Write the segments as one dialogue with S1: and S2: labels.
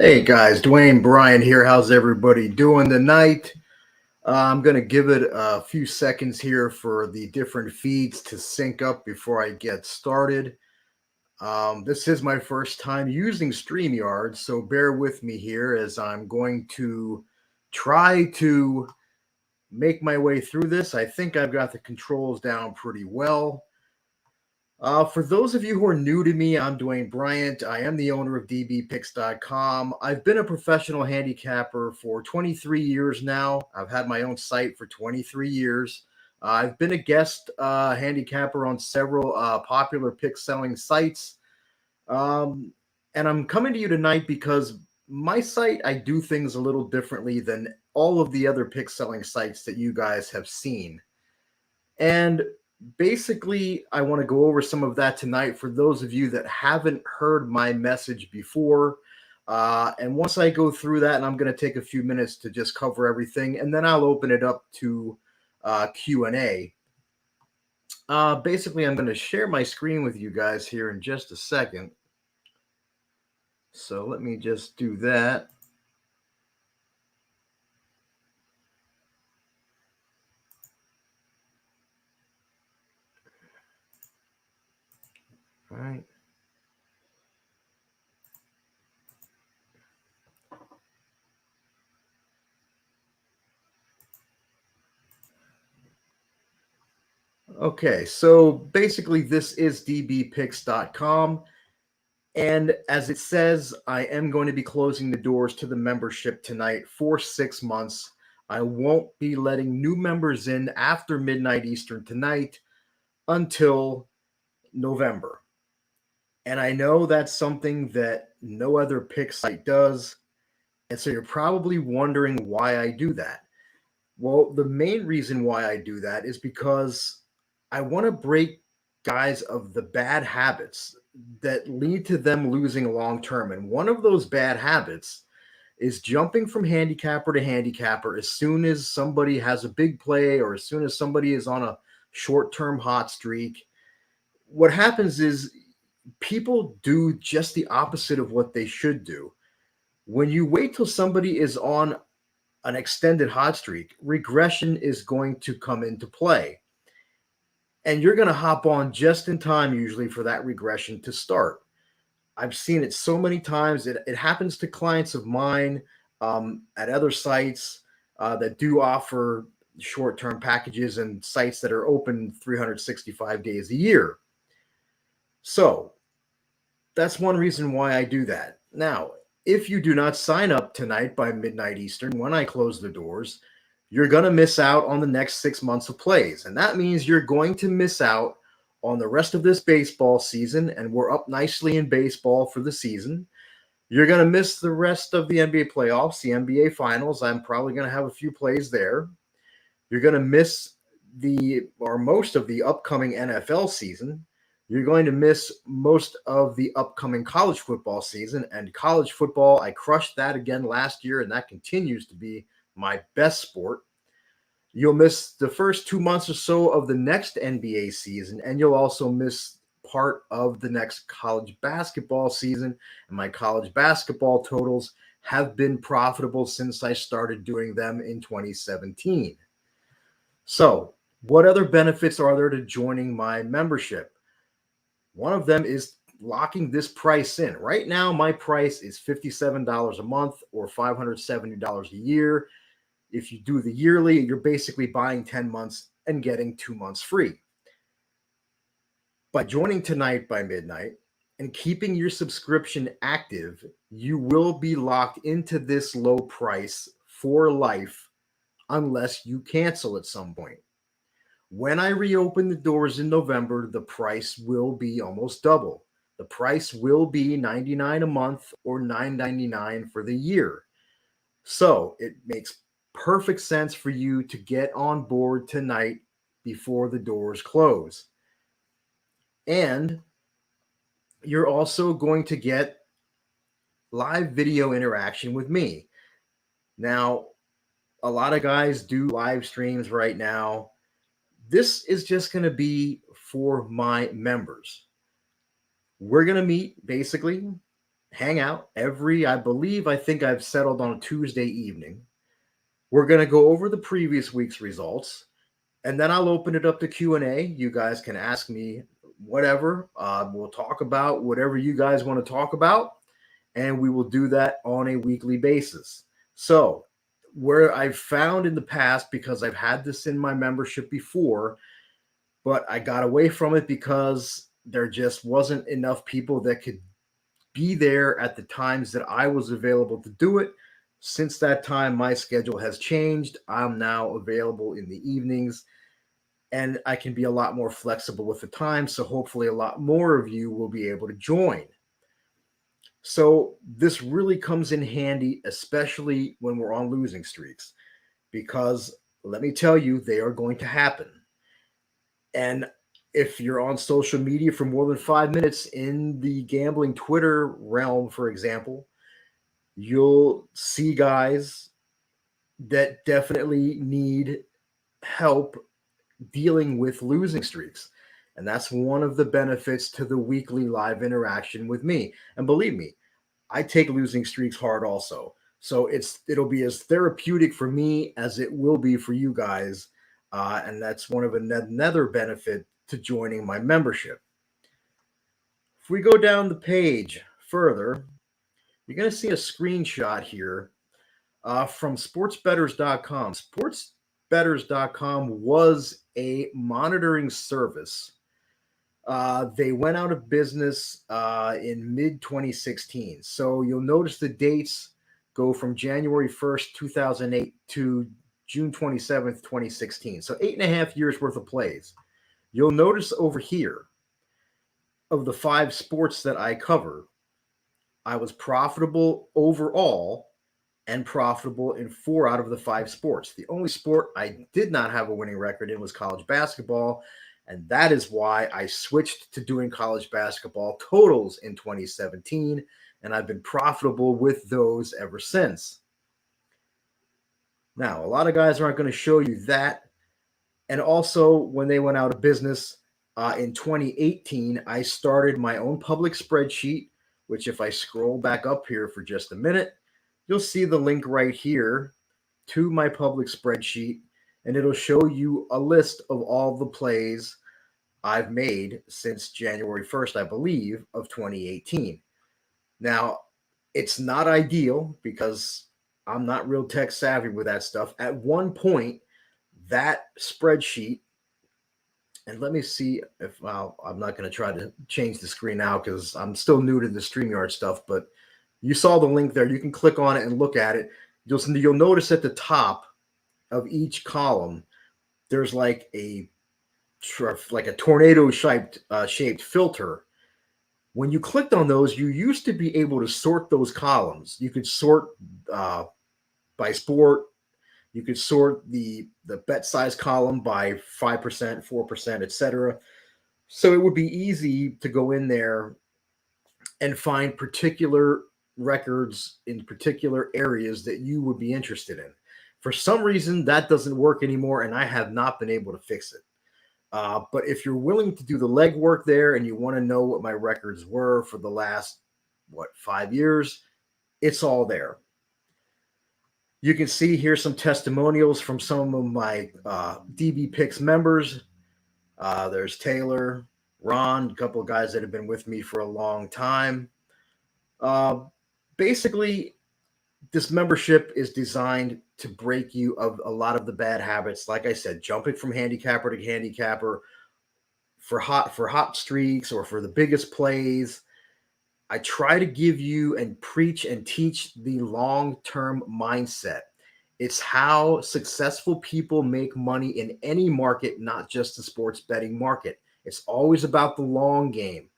S1: Hey guys, Dwayne Bryant here. How's everybody doing tonight? I'm going to give it a few seconds here for the different feeds to sync up before I get started. This is my first time using StreamYard, so bear with me here as I'm going to try to make my way through this. I think I've got the controls down pretty well. For those of you who are new to me, I'm Dwayne Bryant. I am the owner of DBpicks.com. I've been a professional handicapper for 23 years now. I've had my own site for 23 years. I've been a guest handicapper on several popular pick selling sites. And I'm coming to you tonight because my site, I do things a little differently than all of the other pick selling sites that you guys have seen. And basically, I want to go over some of that tonight for those of you that haven't heard my message before. And once I go through that, and I'm going to take a few minutes to just cover everything, and then I'll open it up to Q&A. Basically, I'm going to share my screen with you guys here in just a second. So let me just do that. All right. Okay, so basically this is DBpicks.com. And as it says, I am going to be closing the doors to the membership tonight for 6 months. I won't be letting new members in after midnight Eastern tonight until November. And I know that's something that no other pick site does. And so you're probably wondering why I do that. Well, the main reason why I do that is because I want to break guys of the bad habits that lead to them losing long term. And one of those bad habits is jumping from handicapper to handicapper as soon as somebody has a big play or as soon as somebody is on a short term hot streak. What happens is people do just the opposite of what they should do. When you wait till somebody is on an extended hot streak, regression is going to come into play. And you're going to hop on just in time, usually, for that regression to start. I've seen it so many times. It happens to clients of mine at other sites that do offer short term packages and sites that are open 365 days a year. So that's one reason why I do that. Now, if you do not sign up tonight by midnight Eastern when I close the doors, you're going to miss out on the next 6 months of plays. And that means you're going to miss out on the rest of this baseball season. And we're up nicely in baseball for the season. You're going to miss the rest of the NBA playoffs, the NBA finals. I'm probably going to have a few plays there. You're going to miss most of the upcoming NFL season. You're going to miss most of the upcoming college football season. And college football, I crushed that again last year, and that continues to be my best sport. You'll miss the first 2 months or so of the next NBA season, and you'll also miss part of the next college basketball season. And my college basketball totals have been profitable since I started doing them in 2017. So, what other benefits are there to joining my membership? One of them is locking this price in. Right now, my price is $57 a month or $570 a year. If you do the yearly, you're basically buying 10 months and getting 2 months free. By joining tonight by midnight and keeping your subscription active, you will be locked into this low price for life unless you cancel at some point. When I reopen the doors in November, the price will be almost double. The price will be $99 a month or $9.99 for the year. So it makes perfect sense for you to get on board tonight before the doors close. And you're also going to get live video interaction with me. Now, a lot of guys do live streams right now. This is just going to be for my members. We're going to meet basically hang out I think I've settled on a Tuesday evening. We're going to go over the previous week's results, and then I'll open it up to Q&A. You guys can ask me whatever. We'll talk about whatever you guys want to talk about, and we will do that on a weekly basis. So, where I've found in the past, because I've had this in my membership before, but I got away from it because there just wasn't enough people that could be there at the times that I was available to do it. Since that time, my schedule has changed. I'm now available in the evenings, and I can be a lot more flexible with the time. So hopefully, a lot more of you will be able to join. So this really comes in handy, especially when we're on losing streaks, because let me tell you, they are going to happen. And if you're on social media for more than 5 minutes in the gambling Twitter realm, for example, you'll see guys that definitely need help dealing with losing streaks. And that's one of the benefits to the weekly live interaction with me. And believe me, I take losing streaks hard also. So it'll be as therapeutic for me as it will be for you guys. And that's one of another benefit to joining my membership. If we go down the page further, you're going to see a screenshot here from sportsbetters.com. Sportsbetters.com was a monitoring service. They went out of business in mid 2016. So you'll notice the dates go from January 1st, 2008 to June 27th, 2016. So 8.5 years worth of plays. You'll notice over here, of the 5 sports that I cover, I was profitable overall and profitable in 4 out of the 5 sports. The only sport I did not have a winning record in was college basketball, and that is why I switched to doing college basketball totals in 2017, and I've been profitable with those ever since. Now, a lot of guys aren't going to show you that. And also, when they went out of business in 2018, I started my own public spreadsheet, which if I scroll back up here for just a minute, you'll see the link right here to my public spreadsheet, and it'll show you a list of all the plays I've made since January 1st, I believe, of 2018. Now, it's not ideal because I'm not real tech savvy with that stuff. At one point, that spreadsheet, and let me see if I'm not going to try to change the screen now because I'm still new to the StreamYard stuff, but you saw the link there. You can click on it and look at it. You'll notice at the top of each column, there's like a tornado shaped filter. When you clicked on those, you used to be able to sort those columns. You could sort by sport. You could sort the bet size column by 5%, 4%, etc. So it would be easy to go in there and find particular records in particular areas that you would be interested in. For some reason, that doesn't work anymore, and I have not been able to fix it. But if you're willing to do the legwork there and you want to know what my records were for the last, 5 years, it's all there. You can see here some testimonials from some of my DB Picks members. There's Taylor, Ron, a couple of guys that have been with me for a long time. Basically, this membership is designed to break you of a lot of the bad habits. Like I said, jumping from handicapper to handicapper for hot streaks or for the biggest plays. I try to give you and preach and teach the long-term mindset. It's how successful people make money in any market, not just the sports betting market. It's always about the long game.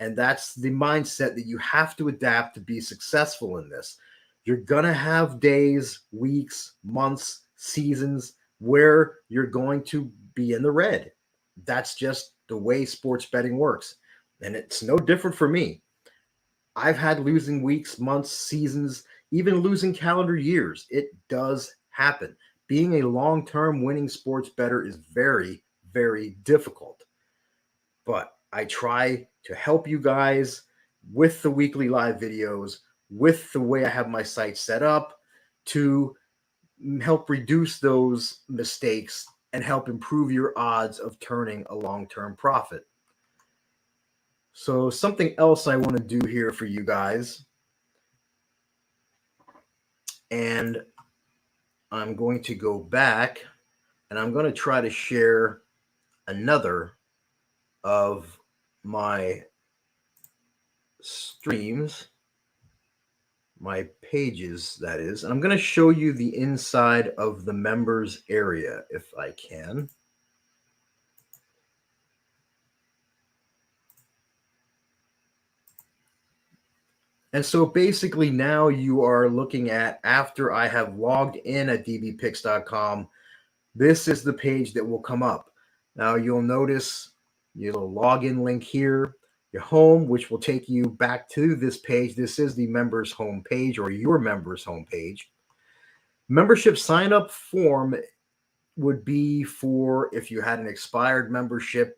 S1: And that's the mindset that you have to adapt to be successful in this. You're going to have days, weeks, months, seasons where you're going to be in the red. That's just the way sports betting works. And it's no different for me. I've had losing weeks, months, seasons, even losing calendar years. It does happen. Being a long-term winning sports bettor is very, very difficult. But I try to help you guys with the weekly live videos, with the way I have my site set up to help reduce those mistakes and help improve your odds of turning a long-term profit. So something else I want to do here for you guys, and I'm going to go back and I'm going to try to share another of my streams, my pages, that is. And I'm going to show you the inside of the members area if I can. And so basically now you are looking at, after I have logged in at DBpicks.com, this is the page that will come up. Now you'll notice your login link here, your home, which will take you back to this page. This is the members home page, or your members home page. Membership sign up form would be for if you had an expired membership.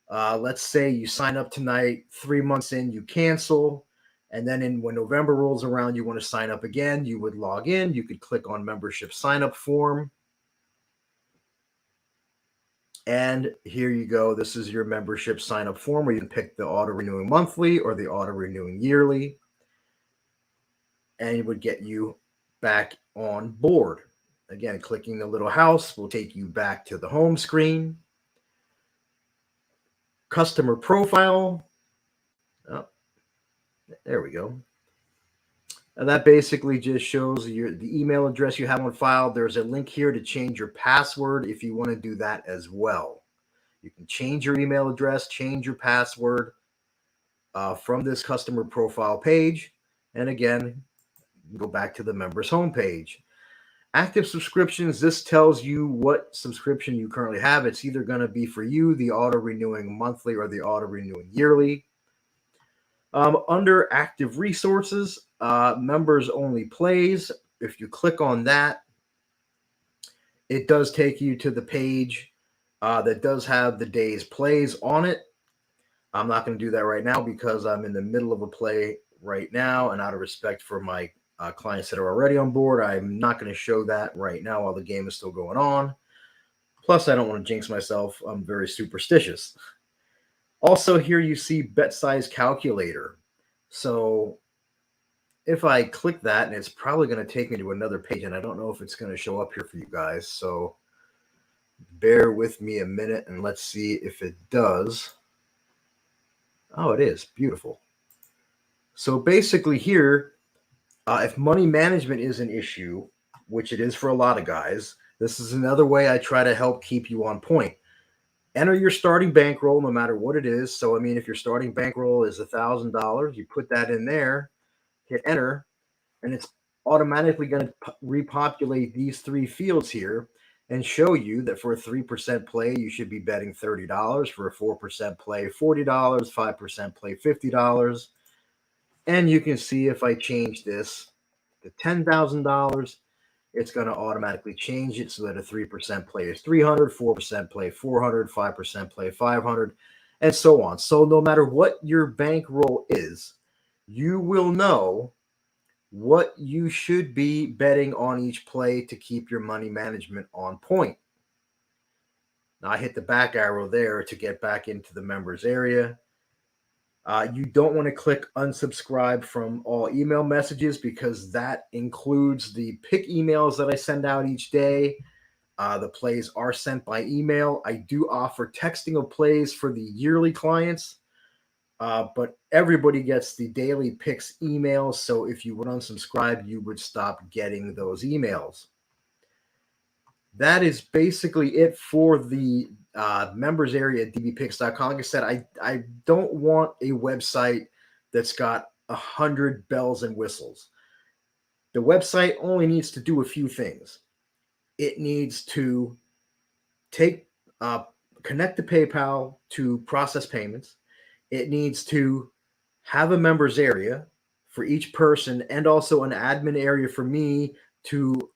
S1: Let's say you sign up tonight, 3 months in, you cancel. And then when November rolls around, you want to sign up again, you would log in. You could click on membership sign up form. And here you go. This is your membership sign up form where you can pick the auto renewing monthly or the auto renewing yearly. And it would get you back on board. Again, clicking the little house will take you back to the home screen. Customer profile. Oh, there we go. And that basically just shows the email address you have on file. There's a link here to change your password if you want to do that as well. You can change your email address, change your password from this customer profile page. And again, go back to the members homepage. Active subscriptions, this tells you what subscription you currently have. It's either going to be for you, the auto renewing monthly or the auto renewing yearly. Under active resources, members only plays. If you click on that, it does take you to the page that does have the day's plays on it. I'm not going to do that right now because I'm in the middle of a play right now, and out of respect for my clients that are already on board, I'm not going to show that right now while the game is still going on. Plus, I don't want to jinx myself. I'm very superstitious. Also, here you see bet size calculator. So if I click that, and it's probably going to take me to another page, and I don't know if it's going to show up here for you guys. So bear with me a minute, and let's see if it does. Oh, it is. Beautiful. So basically here, if money management is an issue, which it is for a lot of guys, this is another way I try to help keep you on point. Enter your starting bankroll no matter what it is. So, I mean, if your starting bankroll is $1,000, you put that in there, hit enter, and it's automatically going to repopulate these three fields here and show you that for a 3% play, you should be betting $30. For a 4% play, $40, 5% play, $50. And you can see if I change this to $10,000, it's going to automatically change it so that a 3% play is 300, 4% play 400, 5% play 500, and so on. So no matter what your bankroll is, you will know what you should be betting on each play to keep your money management on point. Now I hit the back arrow there to get back into the members area. You don't want to click unsubscribe from all email messages because that includes the pick emails that I send out each day. The plays are sent by email. I do offer texting of plays for the yearly clients, but everybody gets the daily picks emails. So if you would unsubscribe, you would stop getting those emails. That is basically it for the members area at DBpicks.com. Like I said, I don't want a website that's got 100 bells and whistles. The website only needs to do a few things. It needs to connect to PayPal to process payments. It needs to have a members area for each person and also an admin area for me to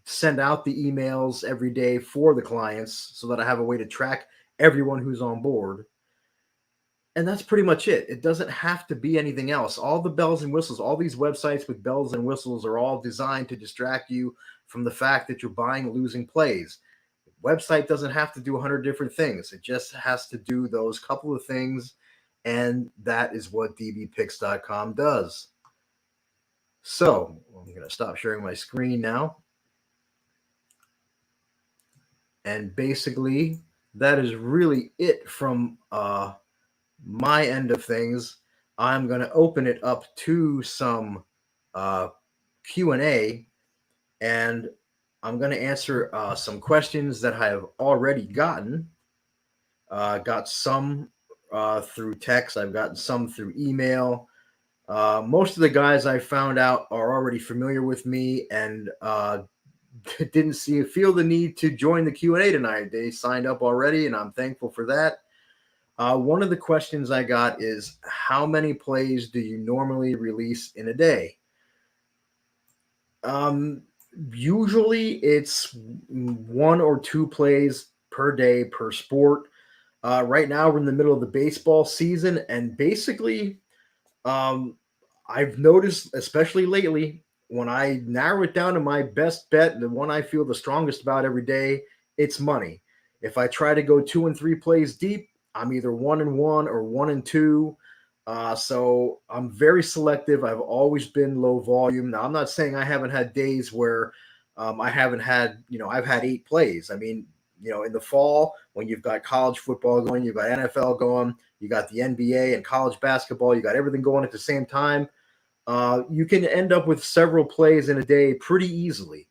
S1: send out the emails every day for the clients so that I have a way to track everyone who's on board. And that's pretty much it. It doesn't have to be anything else. All the bells and whistles, all these websites with bells and whistles are all designed to distract you from the fact that you're buying losing plays. The website doesn't have to do 100 different things. It just has to do those couple of things. And that is what DBpicks.com does. So I'm going to stop sharing my screen now. And basically, that is really it from my end of things. I'm going to open it up to some Q&A, and I'm going to answer some questions that I have already gotten. Got some through text. I've gotten some through email. Most of the guys I found out are already familiar with me and didn't feel the need to join the Q&A tonight. They signed up already, and I'm thankful for that. One of the questions I got is, how many plays do you normally release in a day? Usually it's 1 or 2 plays per day per sport. Right now we're in the middle of the baseball season, and basically I've noticed, especially lately, when I narrow it down to my best bet, the one I feel the strongest about every day, it's money. If I try to go 2 and 3 plays deep, I'm either 1 and 1 or 1 and 2. So I'm very selective. I've always been low volume. Now, I'm not saying I haven't had days where I haven't had, I've had 8 plays. I mean, in the fall, when you've got college football going, you've got NFL going, you got the NBA and college basketball, you got everything going at the same time. You can end up with several plays in a day pretty easily.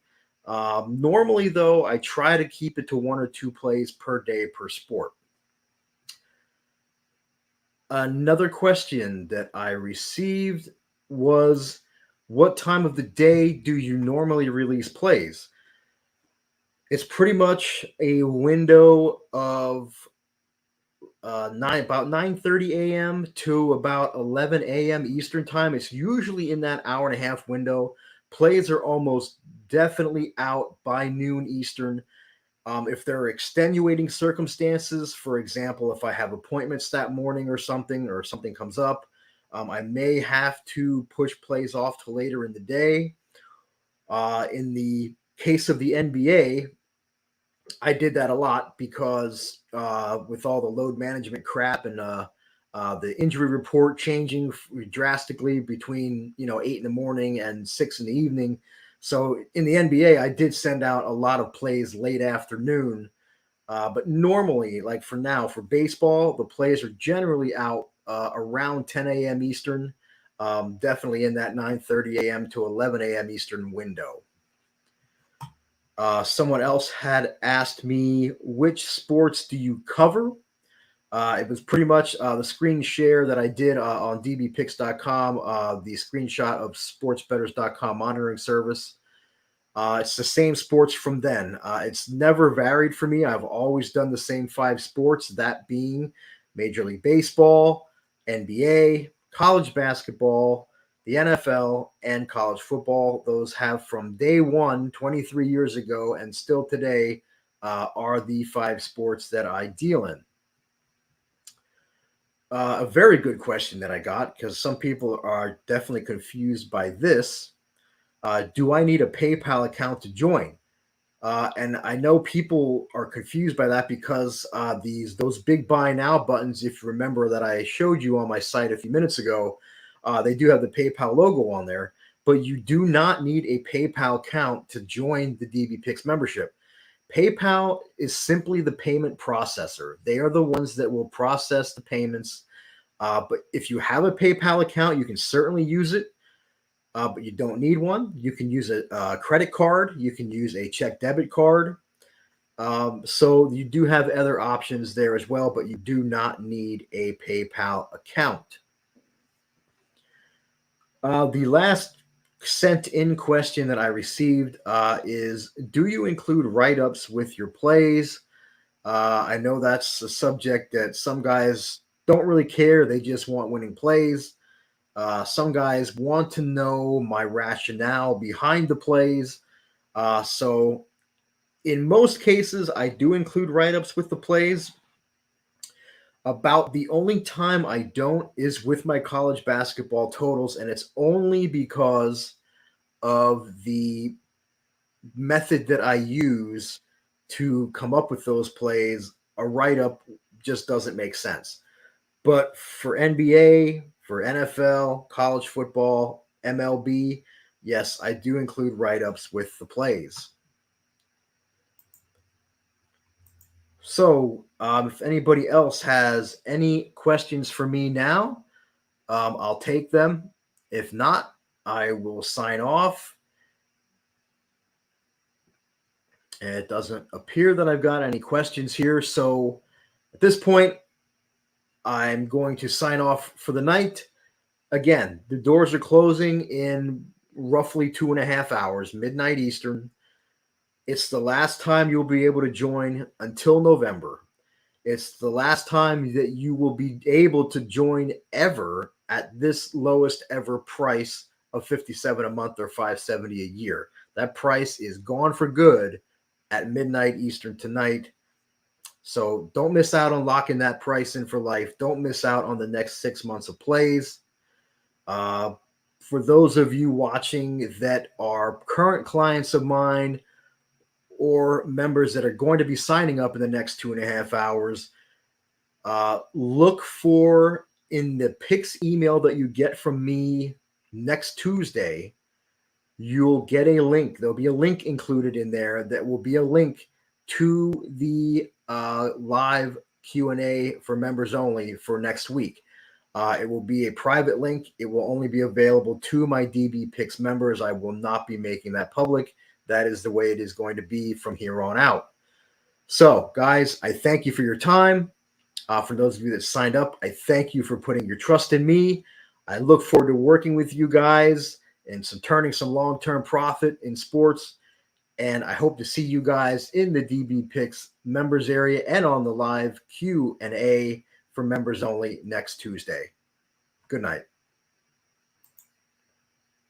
S1: Normally, though, I try to keep it to 1 or 2 plays per day per sport. Another question that I received was, what time of the day do you normally release plays? It's pretty much a window of about 9:30 a.m. to about 11 a.m. Eastern time. It's usually in that hour and a half window. Plays are almost definitely out by noon Eastern. If there are extenuating circumstances, for example, if I have appointments that morning or something comes up, I may have to push plays off to later in the day. In the case of the NBA, I did that a lot because with all the load management crap and the injury report changing drastically between 8 in the morning and 6 in the evening. So in the NBA, I did send out a lot of plays late afternoon. But normally, like for now, for baseball, the plays are generally out around 10 a.m. Eastern, definitely in that 9:30 a.m. to 11 a.m. Eastern window. Someone else had asked me, which sports do you cover? It was pretty much the screen share that I did on DBpicks.com, the screenshot of sportsbettors.com monitoring service. It's the same sports from then. It's never varied for me. I've always done the same 5 sports, that being Major League Baseball, NBA, college basketball, the NFL, and college football. Those have from day one, 23 years ago, and still today are the 5 sports that I deal in. A very good question that I got, because some people are definitely confused by this. Do I need a PayPal account to join? And I know people are confused by that because those big buy now buttons, if you remember that I showed you on my site a few minutes ago, they do have the PayPal logo on there, but you do not need a PayPal account to join the DBpicks membership. PayPal is simply the payment processor. They are the ones that will process the payments. But if you have a PayPal account, you can certainly use it. But you don't need one. You can use a credit card. You can use a check debit card. So you do have other options there as well, but you do not need a PayPal account. The last sent in question that I received is, do you include write-ups with your plays? I know that's a subject that some guys don't really care. They just want winning plays. Some guys want to know my rationale behind the plays. So in most cases, I do include write-ups with the plays. About the only time I don't is with my college basketball totals, and it's only because of the method that I use to come up with those plays. A write up just doesn't make sense. But for NBA, for NFL, college football, MLB, yes, I do include write ups with the plays. So, if anybody else has any questions for me now, I'll take them. If not, I will sign off. And it doesn't appear that I've got any questions here. So, at this point, I'm going to sign off for the night. Again, the doors are closing in roughly 2.5 hours, midnight Eastern. It's the last time you'll be able to join until November. It's the last time that you will be able to join ever at this lowest ever price of $57 a month or $570 a year. That price is gone for good at midnight Eastern tonight. So don't miss out on locking that price in for life. Don't miss out on the next 6 months of plays. For those of you watching that are current clients of mine or members that are going to be signing up in the next 2.5 hours, look for in the picks email that you get from me next Tuesday, you'll get a link. There'll be a link included in there that will be a link to the live Q&A for members only for next week. It will be a private link. It will only be available to my DB Picks members. I will not be making that public. That is the way it is going to be from here on out. So, guys, I thank you for your time. For those of you that signed up, I thank you for putting your trust in me. I look forward to working with you guys and turning some long-term profit in sports. And I hope to see you guys in the DB Picks members area and on the live Q&A for members only next Tuesday. Good night.